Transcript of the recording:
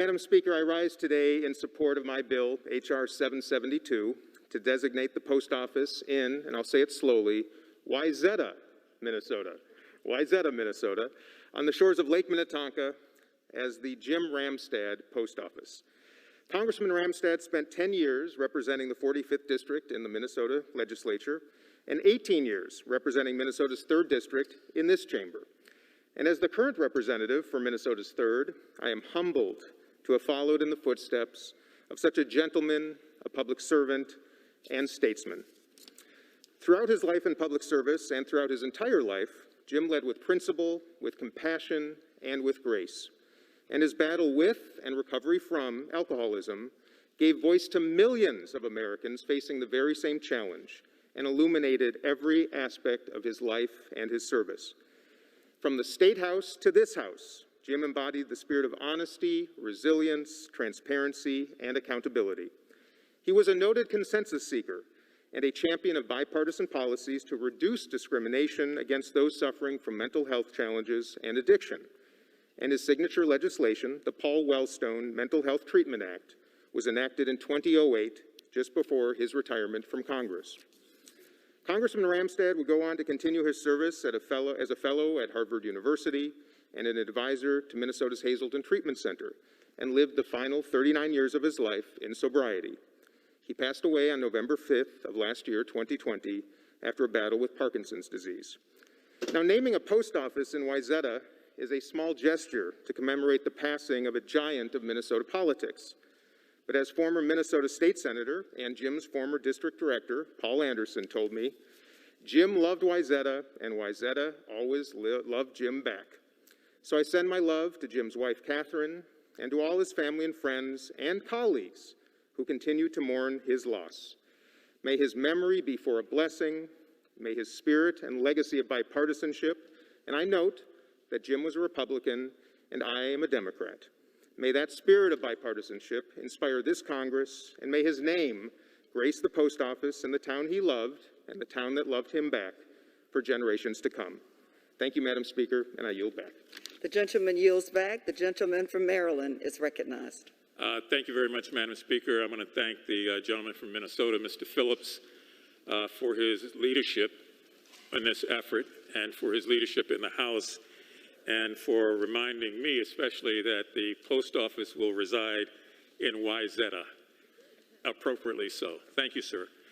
Madam Speaker, I rise today in support of my bill, H.R. 772, to designate the post office in, and I'll say it slowly, Wayzata, Minnesota, on the shores of Lake Minnetonka as the Jim Ramstad Post Office. Congressman Ramstad spent 10 years representing the 45th District in the Minnesota legislature and 18 years representing Minnesota's 3rd District in this chamber. And as the current representative for Minnesota's 3rd, I am humbled to have followed in the footsteps of such a gentleman, a public servant, and statesman. Throughout his life in public service and throughout his entire life, Jim led with principle, with compassion, and with grace. And his battle with and recovery from alcoholism gave voice to millions of Americans facing the very same challenge and illuminated every aspect of his life and his service. From the State House to this House, Jim embodied the spirit of honesty, resilience, transparency, and accountability. He was a noted consensus seeker and a champion of bipartisan policies to reduce discrimination against those suffering from mental health challenges and addiction. And his signature legislation, the Paul Wellstone Mental Health Treatment Act, was enacted in 2008, just before his retirement from Congress. Congressman Ramstad would go on to continue his service as a fellow at Harvard University and an advisor to Minnesota's Hazelden Treatment Center, and lived the final 39 years of his life in sobriety. He passed away on November 5th of last year, 2020, after a battle with Parkinson's disease. Now, naming a post office in Wayzata is a small gesture to commemorate the passing of a giant of Minnesota politics. But as former Minnesota State Senator and Jim's former district director, Paul Anderson, told me, Jim loved Wayzata, and Wayzata always loved Jim back. So I send my love to Jim's wife, Catherine, and to all his family and friends and colleagues who continue to mourn his loss. May his memory be for a blessing. May his spirit and legacy of bipartisanship, and I note that Jim was a Republican and I am a Democrat. May that spirit of bipartisanship inspire this Congress, and may his name grace the post office and the town he loved and the town that loved him back for generations to come. Thank you, Madam Speaker, and I yield back. The gentleman yields back. The gentleman from Maryland is recognized. Thank you very much, Madam Speaker. I want to thank the gentleman from Minnesota, Mr. Phillips, for his leadership in this effort and for his leadership in the House, and for reminding me especially that the post office will reside in Wayzata, appropriately so. Thank you, sir.